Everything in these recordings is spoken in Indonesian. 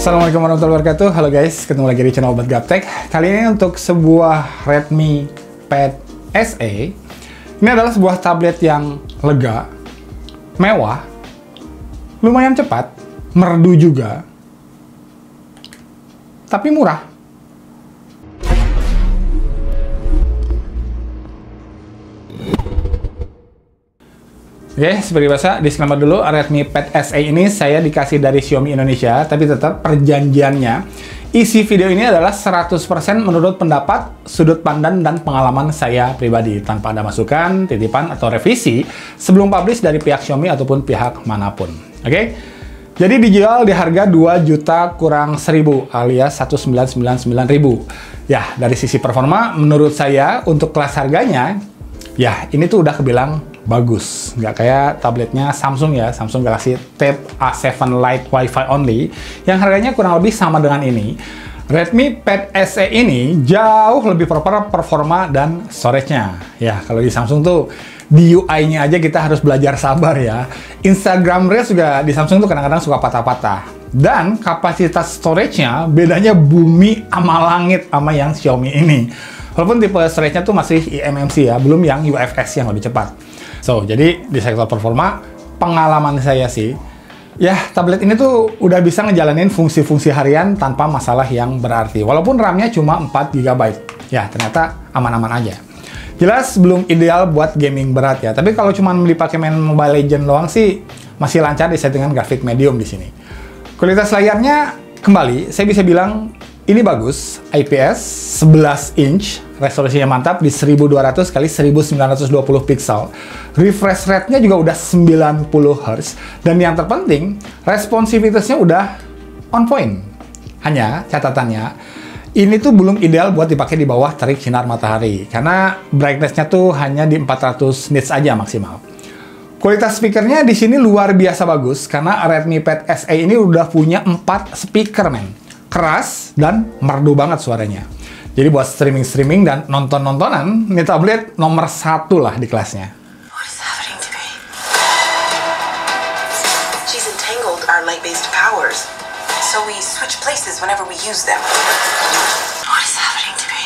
Assalamualaikum warahmatullahi wabarakatuh. Halo guys, ketemu lagi di channel Obat Gaptek. Kali ini untuk sebuah Redmi Pad SE. Ini adalah sebuah tablet yang lega, mewah, lumayan cepat, merdu juga, tapi murah. Oke, seperti biasa, disclaimer dulu, Redmi Pad SE ini saya dikasih dari Xiaomi Indonesia, tapi tetap perjanjiannya, isi video ini adalah 100% menurut pendapat, sudut pandang, dan pengalaman saya pribadi, tanpa ada masukan, titipan, atau revisi sebelum publish dari pihak Xiaomi ataupun pihak manapun. Oke? Jadi dijual di harga 2 juta kurang 1000 alias 1.999.000. Ya, dari sisi performa, menurut saya, untuk kelas harganya, ya, ini tuh udah kebilang bagus, nggak kayak tabletnya Samsung ya, Samsung Galaxy Tab A7 Lite Wi-Fi only, yang harganya kurang lebih sama dengan ini. Redmi Pad SE ini jauh lebih proper performa dan storage-nya. Ya, kalau di Samsung tuh, di UI-nya aja kita harus belajar sabar ya. Instagram Reels juga di Samsung tuh kadang-kadang suka patah-patah. Dan kapasitas storage-nya bedanya bumi sama langit sama yang Xiaomi ini. Walaupun tipe storage-nya tuh masih eMMC ya, belum yang UFS yang lebih cepat. So, jadi di sektor performa, pengalaman saya sih, ya tablet ini tuh udah bisa ngejalanin fungsi-fungsi harian tanpa masalah yang berarti. Walaupun RAM-nya cuma 4 GB. Ya, ternyata aman-aman aja. Jelas belum ideal buat gaming berat ya, tapi kalau cuma dipakai main Mobile Legends doang sih, masih lancar di settingan grafik medium di sini. Kualitas layarnya, kembali, saya bisa bilang ini bagus, IPS 11 inch, resolusinya mantap di 1200 x 1920 pixel. Refresh rate-nya juga udah 90 Hz. Dan yang terpenting, responsivitasnya udah on point. Hanya catatannya, ini tuh belum ideal buat dipakai di bawah terik sinar matahari. Karena brightness-nya tuh hanya di 400 nits aja maksimal. Kualitas speakernya di sini luar biasa bagus, karena Redmi Pad SE ini udah punya 4 speaker, men. Keras dan merdu banget suaranya. Jadi buat streaming dan nonton-nontonan, ini tablet nomor 1 lah di kelasnya. What is happening to me? She's entangled our light-based powers, so we switch places whenever we use them. What is happening to me?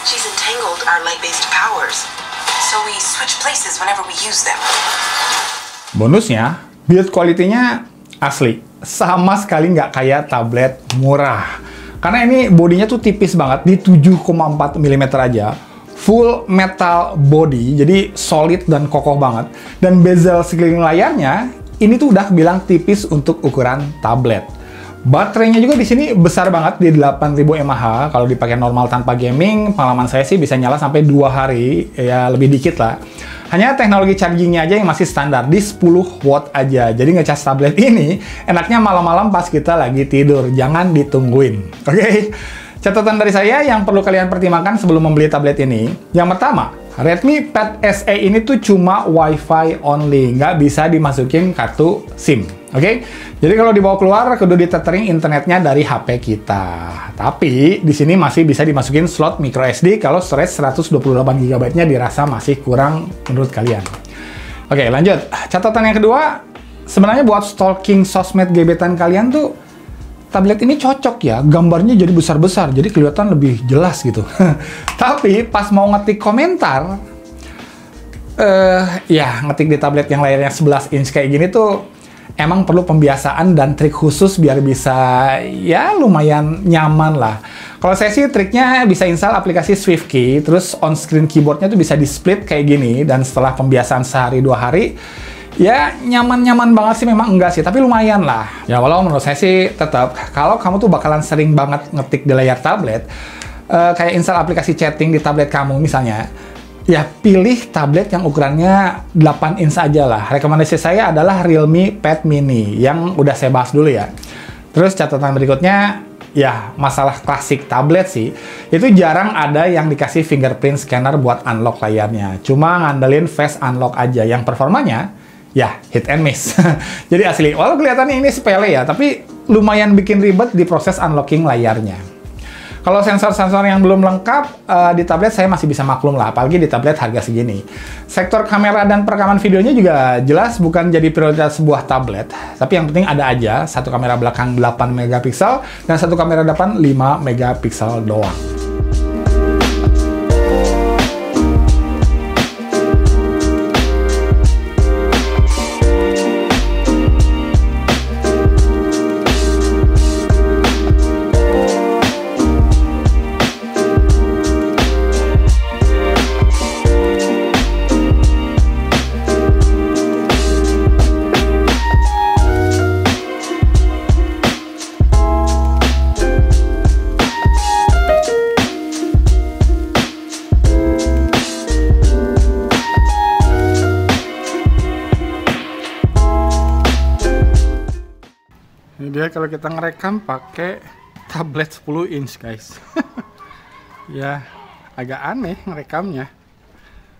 She's entangled our light-based powers, so we switch places whenever we use them. Bonusnya, build quality-nya asli. Sama sekali nggak kayak tablet murah. Karena ini bodinya tuh tipis banget, di 7,4 mm aja. Full metal body, jadi solid dan kokoh banget. Dan bezel sekeliling layarnya, ini tuh udah bilang tipis untuk ukuran tablet. Baterainya juga di sini besar banget, di 8000 mAh. Kalau dipakai normal tanpa gaming, pengalaman saya sih bisa nyala sampai 2 hari, ya lebih dikit lah. Hanya teknologi chargingnya aja yang masih standar, di 10 watt aja. Jadi ngecas tablet ini, enaknya malam-malam pas kita lagi tidur. Jangan ditungguin. Oke? Catatan dari saya yang perlu kalian pertimbangkan sebelum membeli tablet ini. Yang pertama, Redmi Pad SE ini tuh cuma Wi-Fi only. Nggak bisa dimasukin kartu SIM. Oke? Jadi kalau dibawa keluar, kudu ditethering internetnya dari HP kita. Tapi, di sini masih bisa dimasukin slot micro SD kalau storage 128 GB-nya dirasa masih kurang menurut kalian. Oke, lanjut. Catatan yang kedua, sebenarnya buat stalking sosmed gebetan kalian tuh, tablet ini cocok ya, gambarnya jadi besar-besar, jadi kelihatan lebih jelas gitu. Tapi, pas mau ngetik komentar, ya ngetik di tablet yang layarnya 11 inch kayak gini tuh, emang perlu pembiasaan dan trik khusus biar bisa ya lumayan nyaman lah. Kalau saya sih triknya bisa install aplikasi SwiftKey, terus on-screen keyboardnya tuh bisa di-split kayak gini, dan setelah pembiasaan sehari 2 hari, ya nyaman-nyaman banget sih memang enggak sih, tapi lumayan lah. Ya walau menurut saya sih tetap, kalau kamu tuh bakalan sering banget ngetik di layar tablet, kayak install aplikasi chatting di tablet kamu misalnya, ya pilih tablet yang ukurannya 8 inch aja lah. Rekomendasi saya adalah Realme Pad Mini yang udah saya bahas dulu ya. Terus catatan berikutnya, ya masalah klasik tablet sih, itu jarang ada yang dikasih fingerprint scanner buat unlock layarnya. Cuma ngandelin face unlock aja, yang performanya ya hit and miss. Jadi asli, walau kelihatannya ini sepele ya, tapi lumayan bikin ribet di proses unlocking layarnya. Kalau sensor-sensor yang belum lengkap di tablet saya masih bisa maklum lah, apalagi di tablet harga segini. Sektor kamera dan perekaman videonya juga jelas bukan jadi prioritas sebuah tablet, tapi yang penting ada aja satu kamera belakang 8 megapiksel dan satu kamera depan 5 megapiksel doang. Ini dia kalau kita ngerekam pakai tablet 10 inch guys. Ya agak aneh ngerekamnya.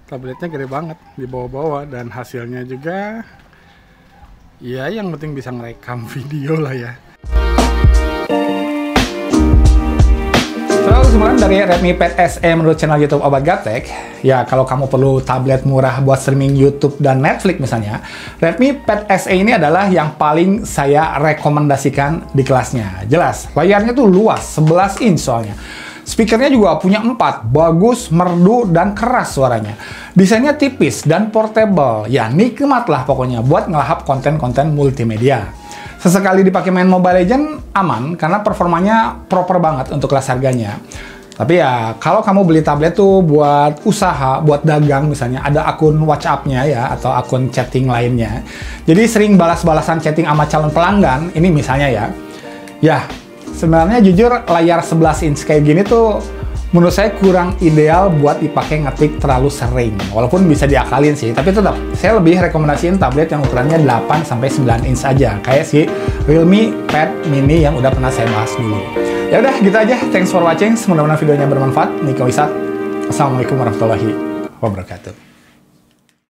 Tabletnya gede banget di bawah-bawah dan hasilnya juga ya yang penting bisa ngerekam video lah ya. Kesimpulan dari Redmi Pad SE menurut channel YouTube Obat Gaptek, ya kalau kamu perlu tablet murah buat streaming YouTube dan Netflix misalnya, Redmi Pad SE ini adalah yang paling saya rekomendasikan di kelasnya. Jelas, layarnya tuh luas, 11 inch soalnya. Speakernya juga punya 4, bagus, merdu, dan keras suaranya. Desainnya tipis dan portable, ya nikmat lah pokoknya buat ngelahap konten-konten multimedia. Sesekali dipakai main Mobile Legends aman karena performanya proper banget untuk kelas harganya. Tapi ya kalau kamu beli tablet tuh buat usaha, buat dagang misalnya, ada akun WhatsApp-nya ya atau akun chatting lainnya. Jadi sering balas-balasan chatting sama calon pelanggan, ini misalnya ya. Ya, sebenarnya jujur layar 11 inch kayak gini tuh menurut saya kurang ideal buat dipakai ngetik terlalu sering. Walaupun bisa diakalin sih, tapi tetap saya lebih rekomendasiin tablet yang ukurannya 8-9 inch aja, kayak si Realme Pad Mini yang udah pernah saya bahas dulu. Ya udah gitu aja, thanks for watching, mudah-mudahan videonya bermanfaat. Niko Isat, assalamualaikum warahmatullahi wabarakatuh.